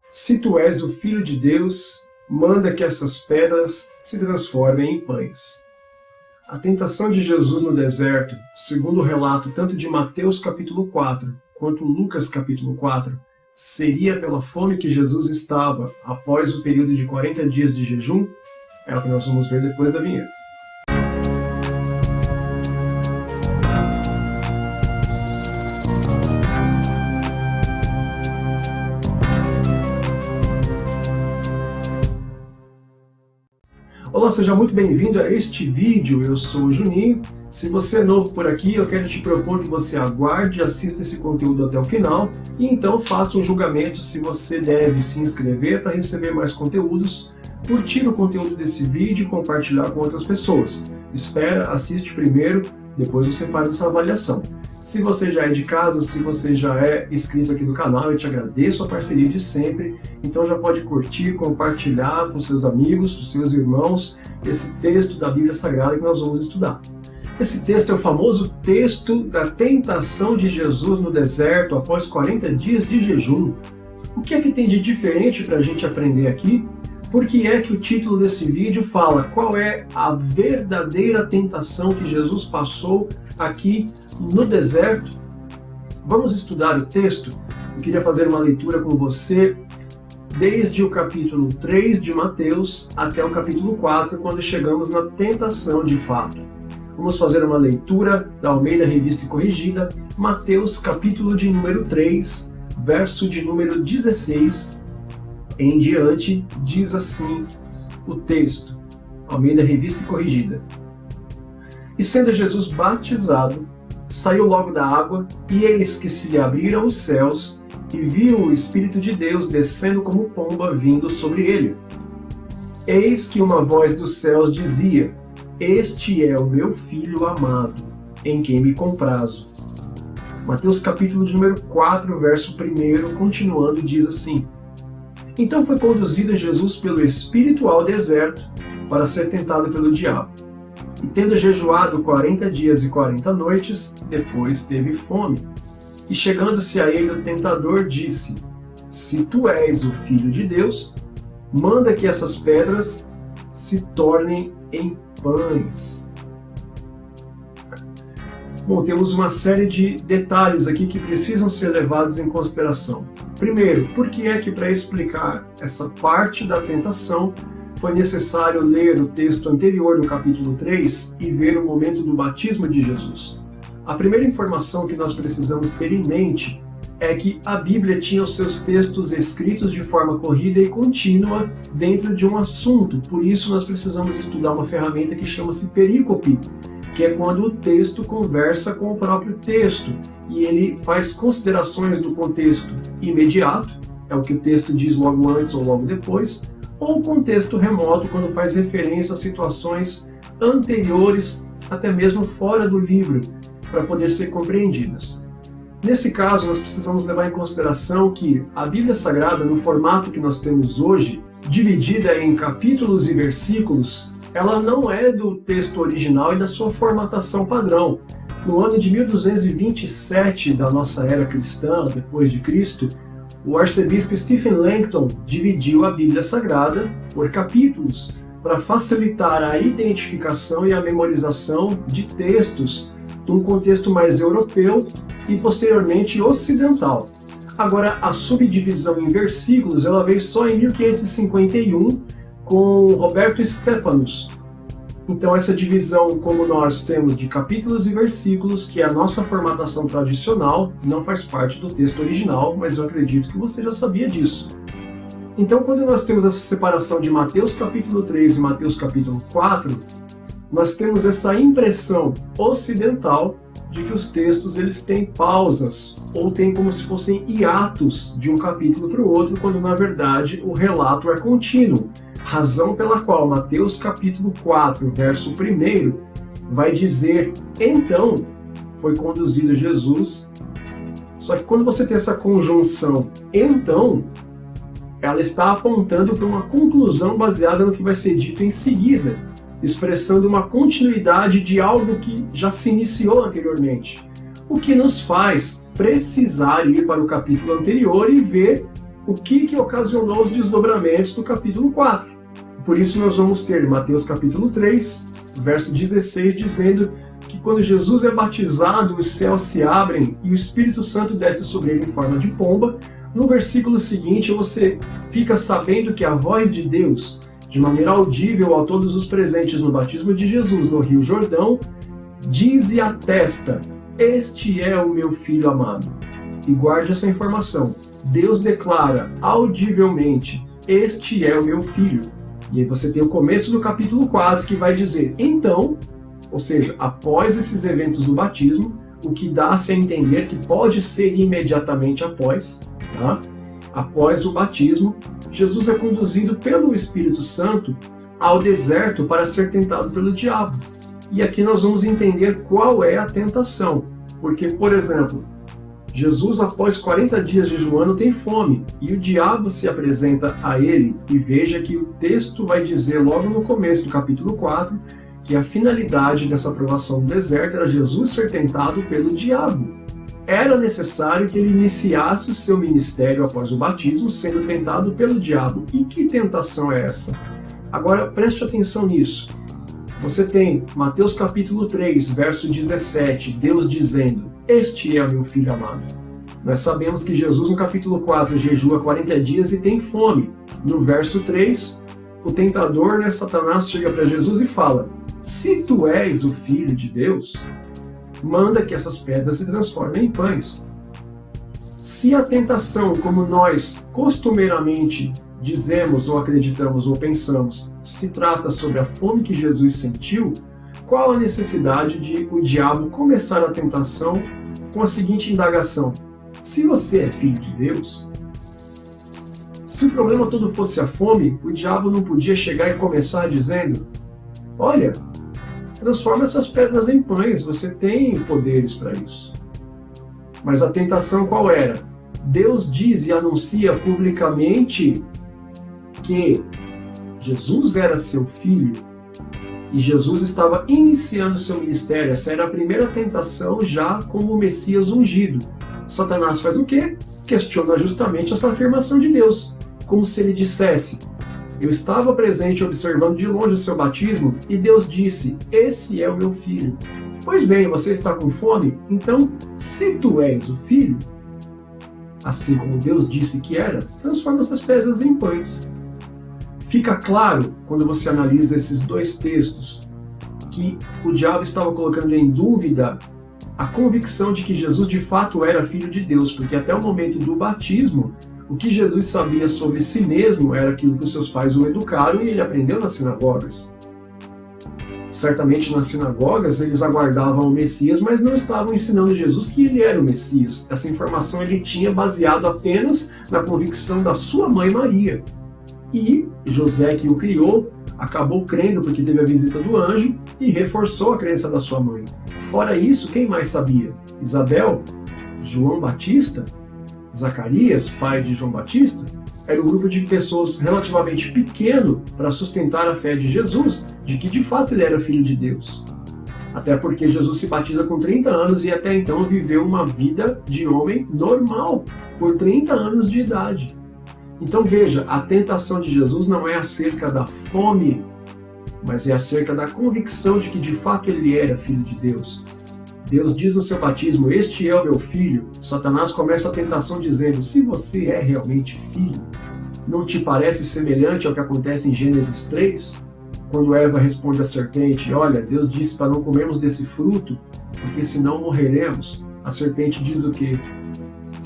Se tu és o Filho de Deus, manda que essas pedras se transformem em pães. A tentação de Jesus no deserto, segundo o relato tanto de Mateus capítulo 4 quanto Lucas capítulo 4, seria pela fome que Jesus estava após o período de 40 dias de jejum? É o que nós vamos ver depois da vinheta. Olá, seja muito bem-vindo a este vídeo. Eu sou o Juninho. Se você é novo por aqui, eu quero te propor que você aguarde e assista esse conteúdo até o final e então faça um julgamento se você deve se inscrever para receber mais conteúdos, curtir o conteúdo desse vídeo e compartilhar com outras pessoas. Espera, assiste primeiro, depois você faz essa avaliação. Se você já é de casa, se você já é inscrito aqui no canal, eu te agradeço a parceria de sempre. Então já pode curtir, compartilhar com seus amigos, com seus irmãos, esse texto da Bíblia Sagrada que nós vamos estudar. Esse texto é o famoso texto da tentação de Jesus no deserto após 40 dias de jejum. O que é que tem de diferente para a gente aprender aqui? Por que é que o título desse vídeo fala qual é a verdadeira tentação que Jesus passou aqui no deserto? Vamos estudar o texto. Eu queria fazer uma leitura com você desde o capítulo 3 de Mateus até o capítulo 4, quando chegamos na tentação de fato. Vamos fazer uma leitura da Almeida Revista e Corrigida, Mateus capítulo de número 3, verso de número 16 em diante. Diz assim o texto, Almeida Revista e Corrigida. E sendo Jesus batizado, saiu logo da água, e eis que se lhe abriram os céus, e viu o Espírito de Deus descendo como pomba vindo sobre ele. Eis que uma voz dos céus dizia: Este é o meu Filho amado, em quem me comprazo. Mateus capítulo de número 4, verso 1, continuando, diz assim: Então foi conduzido Jesus pelo Espírito ao deserto, para ser tentado pelo diabo. E tendo jejuado 40 dias e 40 noites, depois teve fome. E chegando-se a ele o tentador disse: Se tu és o Filho de Deus, manda que essas pedras se tornem em pães. Bom, temos uma série de detalhes aqui que precisam ser levados em consideração. Primeiro, por que é que para explicar essa parte da tentação foi necessário ler o texto anterior do capítulo 3 e ver o momento do batismo de Jesus? A primeira informação que nós precisamos ter em mente é que a Bíblia tinha os seus textos escritos de forma corrida e contínua dentro de um assunto. Por isso nós precisamos estudar uma ferramenta que chama-se perícope, que é quando o texto conversa com o próprio texto e ele faz considerações do contexto imediato, é o que o texto diz logo antes ou logo depois, ou contexto remoto, quando faz referência a situações anteriores, até mesmo fora do livro, para poder ser compreendidas. Nesse caso, nós precisamos levar em consideração que a Bíblia Sagrada, no formato que nós temos hoje, dividida em capítulos e versículos, ela não é do texto original e da sua formatação padrão. No ano de 1227 da nossa era cristã, depois de Cristo, o arcebispo Stephen Langton dividiu a Bíblia Sagrada por capítulos para facilitar a identificação e a memorização de textos num contexto mais europeu e posteriormente ocidental. Agora, a subdivisão em versículos ela veio só em 1551 com Roberto Stephanus. Então essa divisão, como nós temos de capítulos e versículos, que é a nossa formatação tradicional, não faz parte do texto original, mas eu acredito que você já sabia disso. Então quando nós temos essa separação de Mateus capítulo 3 e Mateus capítulo 4, nós temos essa impressão ocidental de que os textos eles têm pausas, ou têm como se fossem hiatos de um capítulo para o outro, quando na verdade o relato é contínuo. Razão pela qual Mateus capítulo 4, verso 1, vai dizer: Então foi conduzido Jesus. Só que quando você tem essa conjunção então, ela está apontando para uma conclusão baseada no que vai ser dito em seguida, expressando uma continuidade de algo que já se iniciou anteriormente. O que nos faz precisar ir para o capítulo anterior e ver o que ocasionou os desdobramentos do capítulo 4. Por isso nós vamos ter Mateus capítulo 3, verso 16, dizendo que quando Jesus é batizado, os céus se abrem e o Espírito Santo desce sobre ele em forma de pomba. No versículo seguinte, você fica sabendo que a voz de Deus, de maneira audível a todos os presentes no batismo de Jesus no Rio Jordão, diz e atesta: este é o meu filho amado. E guarde essa informação. Deus declara audivelmente: este é o meu filho. E aí você tem o começo do capítulo 4 que vai dizer: então, ou seja, após esses eventos do batismo, o que dá-se a entender que pode ser imediatamente após, tá? Após o batismo, Jesus é conduzido pelo Espírito Santo ao deserto para ser tentado pelo diabo. E aqui nós vamos entender qual é a tentação. Porque, por exemplo, Jesus, após 40 dias jejuando, tem fome, e o diabo se apresenta a ele. E veja que o texto vai dizer logo no começo do capítulo 4 que a finalidade dessa provação do deserto era Jesus ser tentado pelo diabo. Era necessário que ele iniciasse o seu ministério após o batismo, sendo tentado pelo diabo. E que tentação é essa? Agora, preste atenção nisso. Você tem Mateus capítulo 3, verso 17, Deus dizendo: este é o meu filho amado. Nós sabemos que Jesus, no capítulo 4, jejua 40 dias e tem fome. No verso 3, o tentador, Satanás, chega para Jesus e fala: se tu és o filho de Deus, manda que essas pedras se transformem em pães. Se a tentação, como nós costumeiramente dizemos ou acreditamos ou pensamos, se trata sobre a fome que Jesus sentiu, qual a necessidade de o diabo começar a tentação com a seguinte indagação: se você é filho de Deus, se o problema todo fosse a fome, o diabo não podia chegar e começar dizendo: olha, transforma essas pedras em pães, você tem poderes para isso. Mas a tentação qual era? Deus diz e anuncia publicamente que Jesus era seu filho e Jesus estava iniciando seu ministério. Essa era a primeira tentação já como o Messias ungido. Satanás faz o quê? Questiona justamente essa afirmação de Deus, como se ele dissesse: eu estava presente observando de longe o seu batismo e Deus disse: esse é o meu filho. Pois bem, você está com fome? Então, se tu és o filho, assim como Deus disse que era, transforma essas pedras em pães. Fica claro, quando você analisa esses dois textos, que o diabo estava colocando em dúvida a convicção de que Jesus de fato era filho de Deus, porque até o momento do batismo, o que Jesus sabia sobre si mesmo era aquilo que os seus pais o educaram e ele aprendeu nas sinagogas. Certamente nas sinagogas eles aguardavam o Messias, mas não estavam ensinando Jesus que ele era o Messias. Essa informação ele tinha baseado apenas na convicção da sua mãe Maria. E José, que o criou, acabou crendo porque teve a visita do anjo e reforçou a crença da sua mãe. Fora isso, quem mais sabia? Isabel? João Batista? Zacarias, pai de João Batista? Era um grupo de pessoas relativamente pequeno para sustentar a fé de Jesus, de que de fato ele era filho de Deus. Até porque Jesus se batiza com 30 anos e até então viveu uma vida de homem normal, por 30 anos de idade. Então veja, a tentação de Jesus não é acerca da fome, mas é acerca da convicção de que de fato ele era filho de Deus. Deus diz no seu batismo: este é o meu filho. Satanás começa a tentação dizendo: se você é realmente filho, não te parece semelhante ao que acontece em Gênesis 3? Quando Eva responde à serpente: olha, Deus disse para não comermos desse fruto, porque senão morreremos. A serpente diz o quê?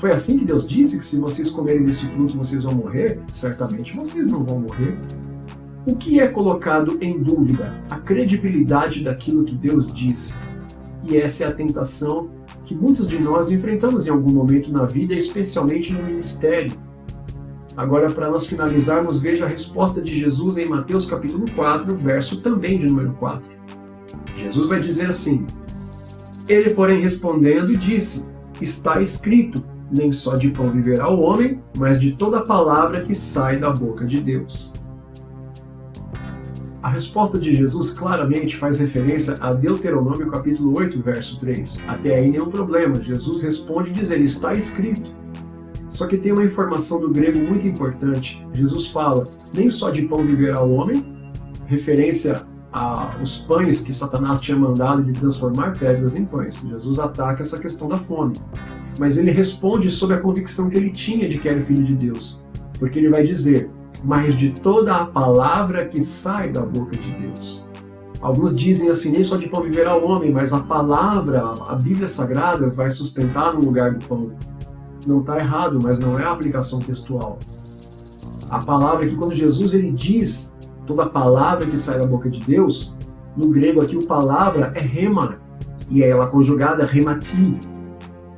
Foi assim que Deus disse que se vocês comerem desse fruto vocês vão morrer? Certamente vocês não vão morrer. O que é colocado em dúvida? A credibilidade daquilo que Deus disse. E essa é a tentação que muitos de nós enfrentamos em algum momento na vida, especialmente no ministério. Agora, para nós finalizarmos, veja a resposta de Jesus em Mateus capítulo 4, verso também de número 4. Jesus vai dizer assim: ele, porém, respondendo, disse: está escrito, nem só de pão viverá o homem, mas de toda palavra que sai da boca de Deus. A resposta de Jesus claramente faz referência a Deuteronômio capítulo 8, verso 3. Até aí nenhum problema. Jesus responde dizendo: está escrito. Só que tem uma informação do grego muito importante. Jesus fala, nem só de pão viverá o homem, referência aos pães que Satanás tinha mandado de transformar pedras em pães. Jesus ataca essa questão da fome. Mas ele responde sobre a convicção que ele tinha de que era filho de Deus. Porque ele vai dizer, mas de toda a palavra que sai da boca de Deus. Alguns dizem assim, nem só de pão viverá o homem, mas a palavra, a Bíblia Sagrada vai sustentar no lugar do pão. Não está errado, mas não é a aplicação textual. A palavra que quando Jesus ele diz toda a palavra que sai da boca de Deus, no grego aqui o palavra é rema, e ela conjugada remati.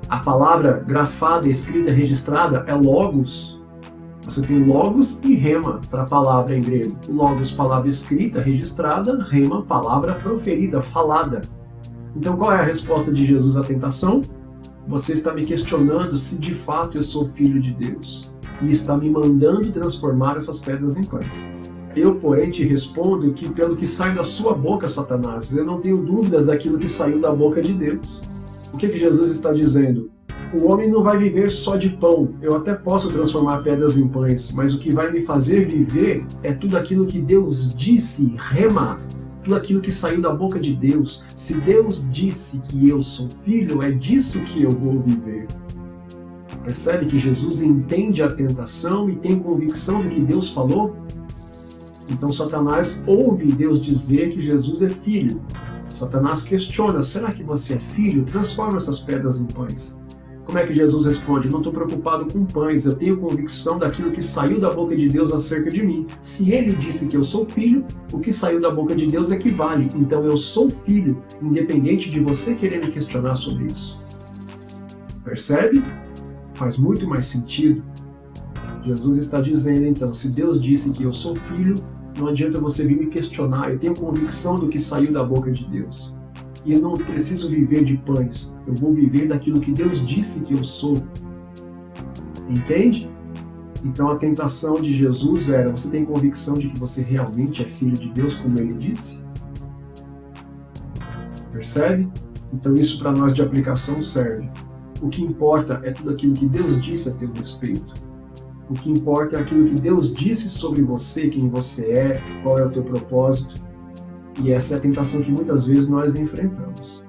A palavra grafada, escrita, registrada é logos. Você tem logos e rema para a palavra em grego. Logos, palavra escrita, registrada, rema, palavra proferida, falada. Então qual é a resposta de Jesus à tentação? Você está me questionando se de fato eu sou filho de Deus e está me mandando transformar essas pedras em pães. Eu, porém, te respondo que pelo que sai da sua boca, Satanás, eu não tenho dúvidas daquilo que saiu da boca de Deus. O que Jesus está dizendo? O homem não vai viver só de pão. Eu até posso transformar pedras em pães, mas o que vai me fazer viver é tudo aquilo que Deus disse, rema, tudo aquilo que saiu da boca de Deus. Se Deus disse que eu sou filho, é disso que eu vou viver. Percebe que Jesus entende a tentação e tem convicção do que Deus falou? Então Satanás ouve Deus dizer que Jesus é filho. Satanás questiona, será que você é filho? Transforma essas pedras em pães. Como é que Jesus responde? Não estou preocupado com pães, eu tenho convicção daquilo que saiu da boca de Deus acerca de mim. Se ele disse que eu sou filho, o que saiu da boca de Deus equivale. Então eu sou filho, independente de você querer me questionar sobre isso. Percebe? Faz muito mais sentido. Jesus está dizendo então, se Deus disse que eu sou filho, não adianta você vir me questionar, eu tenho convicção do que saiu da boca de Deus. E eu não preciso viver de pães, eu vou viver daquilo que Deus disse que eu sou. Entende? Então a tentação de Jesus era, você tem convicção de que você realmente é filho de Deus, como ele disse? Percebe? Então isso para nós de aplicação serve. O que importa é tudo aquilo que Deus disse a teu respeito. O que importa é aquilo que Deus disse sobre você, quem você é, qual é o teu propósito. E essa é a tentação que muitas vezes nós enfrentamos.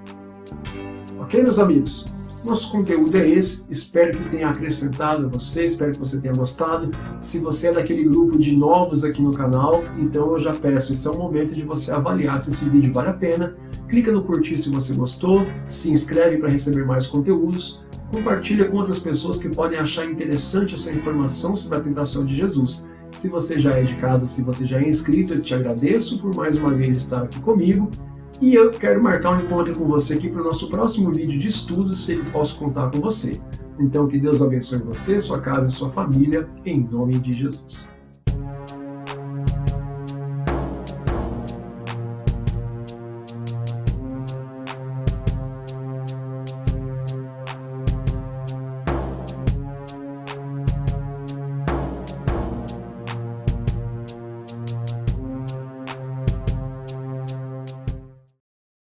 Ok, meus amigos? Nosso conteúdo é esse. Espero que tenha acrescentado a você, espero que você tenha gostado. Se você é daquele grupo de novos aqui no canal, então eu já peço, esse é o momento de você avaliar se esse vídeo vale a pena. Clica no curtir se você gostou, se inscreve para receber mais conteúdos. Compartilha com outras pessoas que podem achar interessante essa informação sobre a tentação de Jesus. Se você já é de casa, se você já é inscrito, eu te agradeço por mais uma vez estar aqui comigo. E eu quero marcar um encontro com você aqui para o nosso próximo vídeo de estudos, se eu posso contar com você. Então que Deus abençoe você, sua casa e sua família, em nome de Jesus.